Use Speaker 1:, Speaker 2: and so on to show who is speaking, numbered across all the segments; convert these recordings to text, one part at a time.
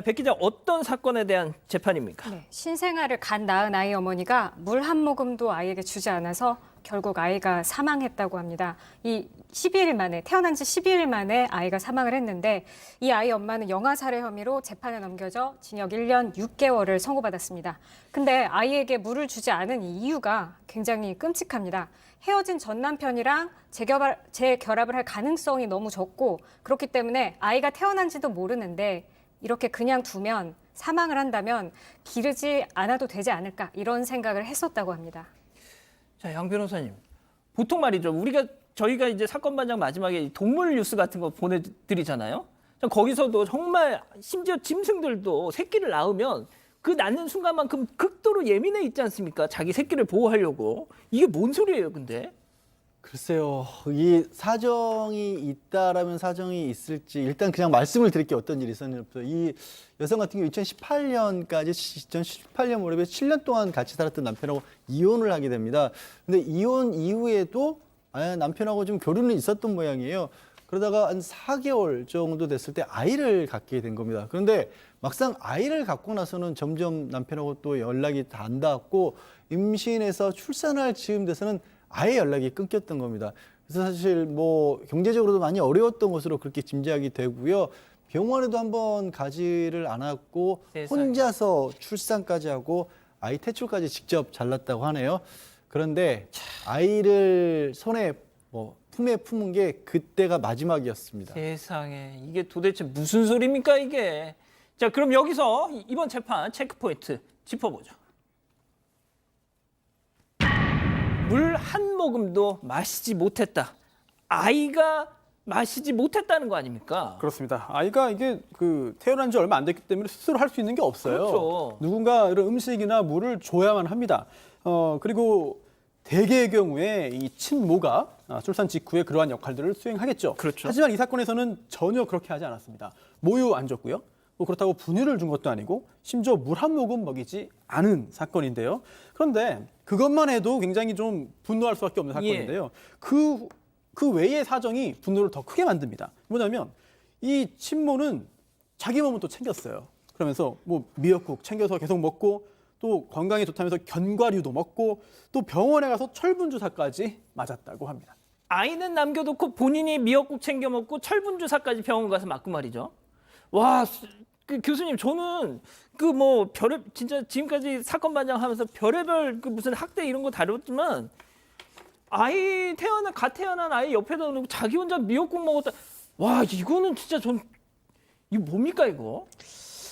Speaker 1: 백 기자, 어떤 사건에 대한 재판입니까?
Speaker 2: 네, 신생아를 갓 낳은 아이 어머니가 물 한 모금도 아이에게 주지 않아서 결국 아이가 사망했다고 합니다. 이 12일 만에, 태어난 지 12일 만에 아이가 사망을 했는데 이 아이 엄마는 영아살해 혐의로 재판에 넘겨져 징역 1년 6개월을 선고받았습니다. 근데 아이에게 물을 주지 않은 이 이유가 굉장히 끔찍합니다. 헤어진 전 남편이랑 재결합을 할 가능성이 너무 적고 그렇기 때문에 아이가 태어난지도 모르는데 이렇게 그냥 두면 사망을 한다면 기르지 않아도 되지 않을까 이런 생각을 했었다고 합니다.
Speaker 1: 자, 양 변호사님. 보통 말이죠. 저희가 이제 사건 반장 마지막에 동물 뉴스 같은 거 보내드리잖아요. 거기서도 정말 심지어 짐승들도 새끼를 낳으면 그 낳는 순간만큼 극도로 예민해 있지 않습니까? 자기 새끼를 보호하려고. 이게 뭔 소리예요, 근데?
Speaker 3: 글쎄요, 이 사정이 있다라면 사정이 있을지 일단 그냥 말씀을 드릴게요. 어떤 일이 있었는지부터. 이 여성 같은 경우 2018년까지 2018년 무렵에 7년 동안 같이 살았던 남편하고 이혼을 하게 됩니다. 근데 이혼 이후에도 남편하고 좀 교류는 있었던 모양이에요. 그러다가 한 4개월 정도 됐을 때 아이를 갖게 된 겁니다. 그런데 막상 아이를 갖고 나서는 점점 남편하고 또 연락이 다 안 닿았고 임신해서 출산할 즈음 돼서는 아예 연락이 끊겼던 겁니다. 그래서 사실 뭐 경제적으로도 많이 어려웠던 것으로 그렇게 짐작이 되고요. 병원에도 한번 가지를 않았고
Speaker 1: 세상에.
Speaker 3: 혼자서 출산까지 하고 아이 태출까지 직접 잘랐다고 하네요. 그런데 아이를 품에 품은 게 그때가 마지막이었습니다.
Speaker 1: 세상에, 이게 도대체 무슨 소리입니까, 이게? 자, 그럼 여기서 이번 재판 체크포인트 짚어보죠. 물 한 모금도 마시지 못했다. 아이가 마시지 못했다는 거 아닙니까?
Speaker 4: 그렇습니다. 아이가 이게 태어난 지 얼마 안 됐기 때문에 스스로 할 수 있는 게 없어요.
Speaker 1: 그렇죠.
Speaker 4: 누군가 이런 음식이나 물을 줘야만 합니다. 그리고 대개의 경우에 이 친모가 출산 직후에 그러한 역할들을 수행하겠죠.
Speaker 1: 그렇죠.
Speaker 4: 하지만 이 사건에서는 전혀 그렇게 하지 않았습니다. 모유 안 줬고요. 뭐 그렇다고 분유를 준 것도 아니고 심지어 물 한 모금 먹이지 않은 사건인데요. 그런데 그것만 해도 굉장히 좀 분노할 수밖에 없는 사건인데요. 그 외의 사정이 분노를 더 크게 만듭니다. 뭐냐면 이 친모는 자기 몸은 또 챙겼어요. 그러면서 뭐 미역국 챙겨서 계속 먹고 또 건강에 좋다면서 견과류도 먹고 또 병원에 가서 철분 주사까지 맞았다고 합니다.
Speaker 1: 아이는 남겨놓고 본인이 미역국 챙겨 먹고 철분 주사까지 병원 가서 맞고 말이죠. 와, 교수님, 저는 진짜 지금까지 사건 반장하면서 별의별 무슨 학대 이런 거 다뤘지만 갓 태어난 아이 옆에다 놓고 자기 혼자 미역국 먹었다. 와, 이거는 진짜 이거 뭡니까, 이거?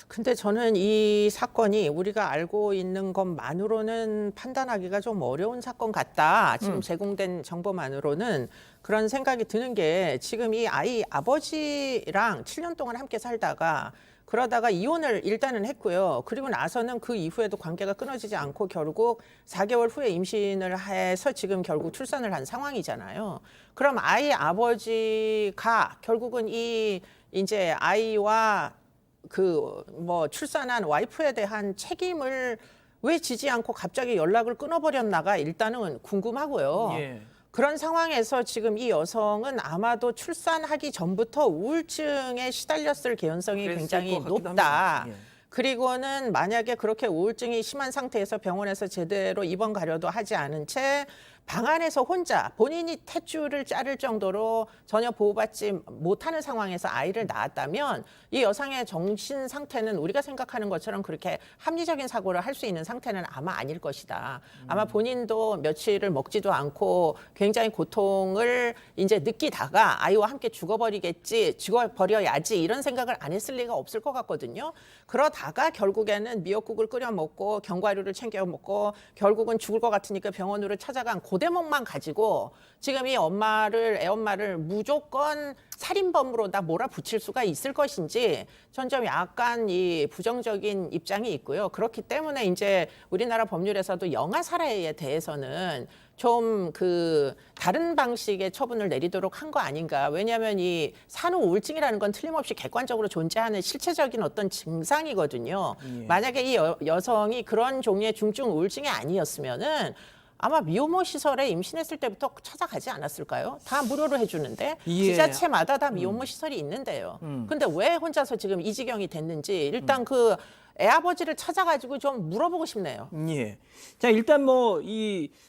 Speaker 5: 근데 저는 이 사건이 우리가 알고 있는 것만으로는 판단하기가 좀 어려운 사건 같다. 지금 제공된 정보만으로는 그런 생각이 드는 게 지금 이 아이 아버지랑 7년 동안 함께 살다가 그러다가 이혼을 일단은 했고요. 그리고 나서는 그 이후에도 관계가 끊어지지 않고 결국 4개월 후에 임신을 해서 지금 결국 출산을 한 상황이잖아요. 그럼 아이 아버지가 결국은 이제 아이와 출산한 와이프에 대한 책임을 왜 지지 않고 갑자기 연락을 끊어버렸나가 일단은 궁금하고요.
Speaker 1: 예.
Speaker 5: 그런 상황에서 지금 이 여성은 아마도 출산하기 전부터 우울증에 시달렸을 개연성이
Speaker 1: 그랬을
Speaker 5: 굉장히
Speaker 1: 것 같기도
Speaker 5: 높다.
Speaker 1: 합니다. 예.
Speaker 5: 그리고는 만약에 그렇게 우울증이 심한 상태에서 병원에서 제대로 입원 가려도 하지 않은 채 방 안에서 혼자 본인이 탯줄을 자를 정도로 전혀 보호받지 못하는 상황에서 아이를 낳았다면 이 여성의 정신 상태는 우리가 생각하는 것처럼 그렇게 합리적인 사고를 할 수 있는 상태는 아마 아닐 것이다. 아마 본인도 며칠을 먹지도 않고 굉장히 고통을 이제 느끼다가 아이와 함께 죽어버려야지 이런 생각을 안 했을 리가 없을 것 같거든요. 그러다가 결국에는 미역국을 끓여 먹고 견과류를 챙겨 먹고 결국은 죽을 것 같으니까 병원으로 찾아간 고대목만 가지고 지금 이 애엄마를 무조건 살인범으로 다 몰아붙일 수가 있을 것인지 전 좀 약간 이 부정적인 입장이 있고요. 그렇기 때문에 이제 우리나라 법률에서도 영아살해에 대해서는 좀 다른 방식의 처분을 내리도록 한 거 아닌가. 왜냐하면 이 산후 우울증이라는 건 틀림없이 객관적으로 존재하는 실체적인 어떤 증상이거든요. 만약에 이 여성이 그런 종류의 중증 우울증이 아니었으면은 아마 미혼모 시설에 임신했을 때부터 찾아가지 않았을까요? 다 무료로 해주는데
Speaker 1: 예.
Speaker 5: 지자체마다 다 미혼모 시설이 있는데요. 근데 왜 혼자서 지금 이 지경이 됐는지 일단 그 애아버지를 찾아가지고 좀 물어보고 싶네요.
Speaker 1: 예. 자, 일단 뭐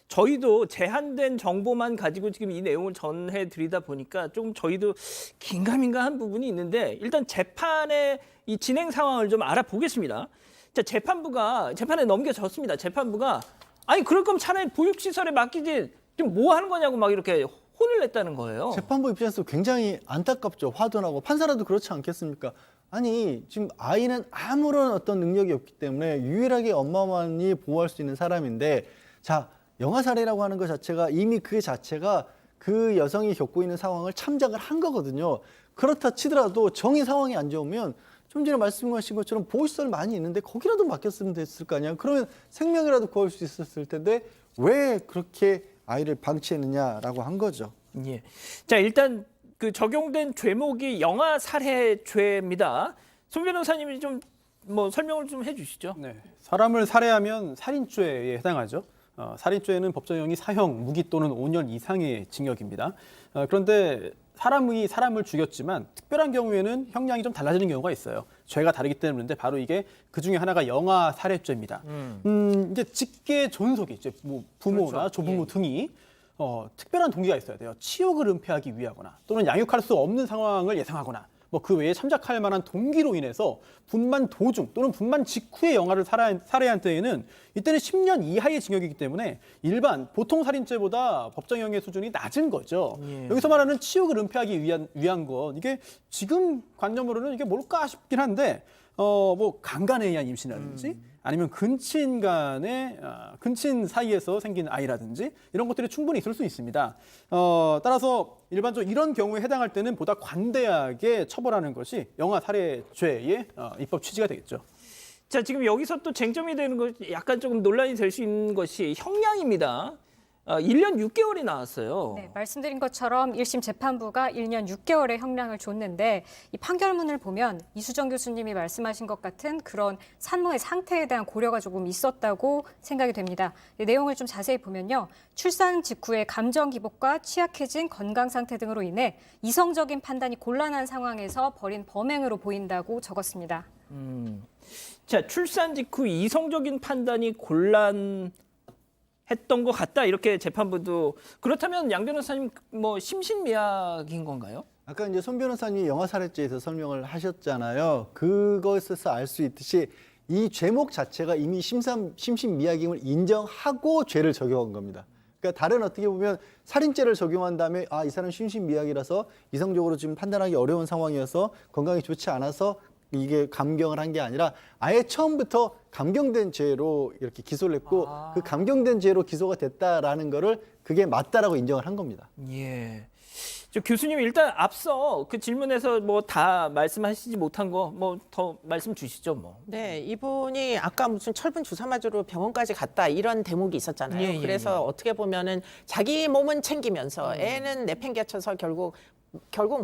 Speaker 1: 저희도 제한된 정보만 가지고 지금 이 내용을 전해 드리다 보니까 좀 저희도 긴가민가한 부분이 있는데 일단 재판의 이 진행 상황을 좀 알아보겠습니다. 자, 재판에 넘겨졌습니다. 재판부가 아니 그럴 거면 차라리 보육시설에 맡기지 좀 뭐 하는 거냐고 막 이렇게 혼을 냈다는 거예요.
Speaker 3: 재판부 입장에서 굉장히 안타깝죠. 화도 나고 판사라도 그렇지 않겠습니까? 아니 지금 아이는 아무런 어떤 능력이 없기 때문에 유일하게 엄마만이 보호할 수 있는 사람인데 자 영아살해라고 하는 것 자체가 이미 그 자체가 그 여성이 겪고 있는 상황을 참작을 한 거거든요. 그렇다 치더라도 정의 상황이 안 좋으면 좀 전에 말씀하신 것처럼 보호시설 많이 있는데 거기라도 맡겼으면 됐을 거 아니야. 그러면 생명이라도 구할 수 있었을 텐데 왜 그렇게 아이를 방치했느냐라고 한 거죠.
Speaker 1: 예. 자, 일단 그 적용된 죄목이 영아 살해죄입니다. 손 변호사님이 좀 뭐 설명을 좀 해주시죠.
Speaker 4: 네, 사람을 살해하면 살인죄에 해당하죠. 살인죄는 법정형이 사형, 무기 또는 5년 이상의 징역입니다. 그런데 사람이 사람을 죽였지만 특별한 경우에는 형량이 좀 달라지는 경우가 있어요. 죄가 다르기 때문인데 바로 이게 그 중에 하나가 영아 살해죄입니다. 이제 직계 존속이 이제 뭐 부모나
Speaker 1: 그렇죠.
Speaker 4: 조부모 등이 특별한 동기가 있어야 돼요. 치욕을 은폐하기 위하거나 또는 양육할 수 없는 상황을 예상하거나 뭐 그 외에 참작할 만한 동기로 인해서 분만 도중 또는 분만 직후에 영아를 살해한 때에는 이때는 10년 이하의 징역이기 때문에 일반 보통 살인죄보다 법정형의 수준이 낮은 거죠.
Speaker 1: 예.
Speaker 4: 여기서 말하는 치욕을 은폐하기 위한 것 이게 지금 관념으로는 이게 뭘까 싶긴 한데 뭐 강간에 의한 임신이라든지 아니면 근친 간의 근친 사이에서 생긴 아이라든지 이런 것들이 충분히 있을 수 있습니다. 따라서 일반적으로 이런 경우에 해당할 때는 보다 관대하게 처벌하는 것이 영아 살해죄의 입법 취지가 되겠죠.
Speaker 1: 자, 지금 여기서 또 쟁점이 되는 것, 약간 조금 논란이 될 수 있는 것이 형량입니다. 1년 6개월이 나왔어요.
Speaker 2: 네, 말씀드린 것처럼 1심 재판부가 1년 6개월의 형량을 줬는데 이 판결문을 보면 이수정 교수님이 말씀하신 것 같은 그런 산모의 상태에 대한 고려가 조금 있었다고 생각이 됩니다. 내용을 좀 자세히 보면요. 출산 직후에 감정 기복과 취약해진 건강 상태 등으로 인해 이성적인 판단이 곤란한 상황에서 벌인 범행으로 보인다고 적었습니다.
Speaker 1: 자, 출산 직후 이성적인 판단이 곤란했던 것 같다. 이렇게 재판부도. 그렇다면 양 변호사님 뭐 심신미약인 건가요?
Speaker 3: 아까 이제 손 변호사님이 영아살해죄에서 설명을 하셨잖아요. 그것에서 알 수 있듯이 이 죄목 자체가 이미 심신미약임을 인정하고 죄를 적용한 겁니다. 그러니까 다른 어떻게 보면 살인죄를 적용한 다음에 이 사람 심신미약이라서 이성적으로 지금 판단하기 어려운 상황이어서 건강이 좋지 않아서 이게 감경을 한 게 아니라 아예 처음부터 감경된 죄로 이렇게 기소를 했고 그 감경된 죄로 기소가 됐다라는 거를 그게 맞다라고 인정을 한 겁니다.
Speaker 1: 예. 저 교수님 일단 앞서 그 질문에서 뭐 다 말씀하시지 못한 거 뭐 더 말씀 주시죠, 뭐.
Speaker 5: 네, 이분이 아까 무슨 철분 주사 맞으러 병원까지 갔다 이런 대목이 있었잖아요.
Speaker 1: 예, 예,
Speaker 5: 그래서 어떻게 보면은 자기 몸은 챙기면서 애는 내팽개쳐서 결국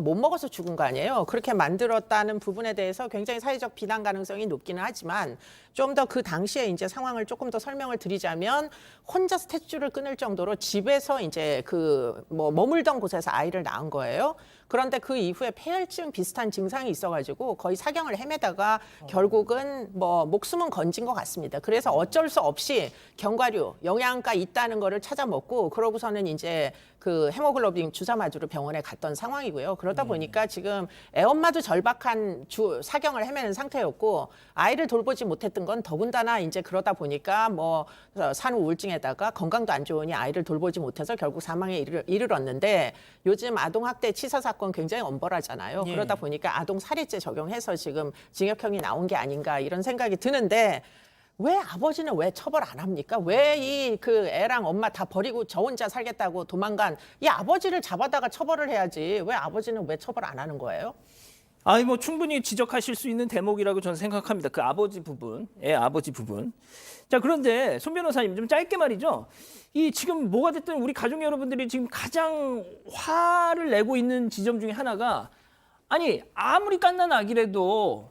Speaker 5: 못 먹어서 죽은 거 아니에요. 그렇게 만들었다는 부분에 대해서 굉장히 사회적 비난 가능성이 높기는 하지만 좀 더 그 당시에 이제 상황을 조금 더 설명을 드리자면 혼자 스탯줄을 끊을 정도로 집에서 이제 그 뭐 머물던 곳에서 아이를 낳은 거예요. 그런데 그 이후에 폐혈증 비슷한 증상이 있어가지고 거의 사경을 헤매다가 결국은 뭐 목숨은 건진 것 같습니다. 그래서 어쩔 수 없이 견과류, 영양가 있다는 거를 찾아 먹고 그러고서는 이제 그 헤모글로빈 주사 맞으러 병원에 갔던 상황이고요. 그러다 보니까 지금 애엄마도 절박한 사경을 헤매는 상태였고 아이를 돌보지 못했던 건 더군다나 이제 그러다 보니까 뭐 산후 우울증에다가 건강도 안 좋으니 아이를 돌보지 못해서 결국 사망에 이르렀는데 요즘 아동학대 치사 사건 굉장히 엄벌하잖아요.
Speaker 1: 예.
Speaker 5: 그러다 보니까 아동 살해죄 적용해서 지금 징역형이 나온 게 아닌가 이런 생각이 드는데 왜 아버지는 왜 처벌 안 합니까? 왜 이 그 애랑 엄마 다 버리고 저 혼자 살겠다고 도망간 이 아버지를 잡아다가 처벌을 해야지 왜 아버지는 왜 처벌 안 하는 거예요?
Speaker 1: 아니 뭐 충분히 지적하실 수 있는 대목이라고 저는 생각합니다. 그 아버지 부분, 애 아버지 부분. 자, 그런데 손 변호사님 좀 짧게 말이죠. 이 지금 뭐가 됐든 우리 가족 여러분들이 지금 가장 화를 내고 있는 지점 중에 하나가 아니 아무리 갓난 아기라도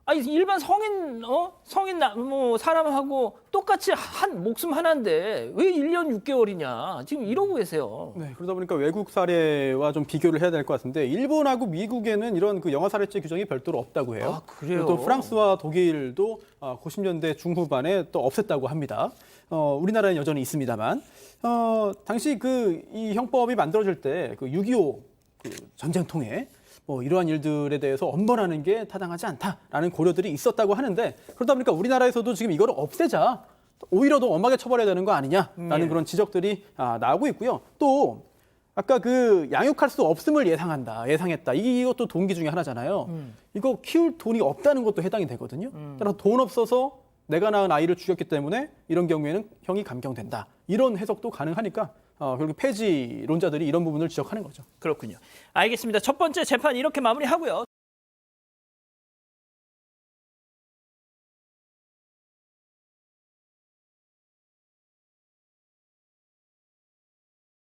Speaker 1: 아니 일반 성인 뭐 사람하고 똑같이 한 목숨 하나인데 왜 1년 6개월이냐 지금 이러고 계세요.
Speaker 4: 네, 그러다 보니까 외국 사례와 좀 비교를 해야 될 것 같은데 일본하고 미국에는 이런 그 영아 살해죄 규정이 별도로 없다고 해요.
Speaker 1: 아, 그래요?
Speaker 4: 그리고 또 프랑스와 독일도 90년대 중후반에 또 없앴다고 합니다. 우리나라는 여전히 있습니다만 당시 이 형법이 만들어질 때 그 6.25 그 전쟁통에 뭐 이러한 일들에 대해서 엄벌하는 게 타당하지 않다라는 고려들이 있었다고 하는데 그러다 보니까 우리나라에서도 지금 이거를 없애자 오히려 더 엄하게 처벌해야 되는 거 아니냐라는
Speaker 1: 예.
Speaker 4: 그런 지적들이 나오고 있고요. 또 아까 그 양육할 수 없음을 예상했다. 이것도 동기 중에 하나잖아요. 이거 키울 돈이 없다는 것도 해당이 되거든요. 따라서 돈 없어서 내가 낳은 아이를 죽였기 때문에 이런 경우에는 형이 감경된다. 이런 해석도 가능하니까 결국 폐지론자들이 이런 부분을 지적하는 거죠.
Speaker 1: 그렇군요. 알겠습니다. 첫 번째 재판 이렇게 마무리하고요.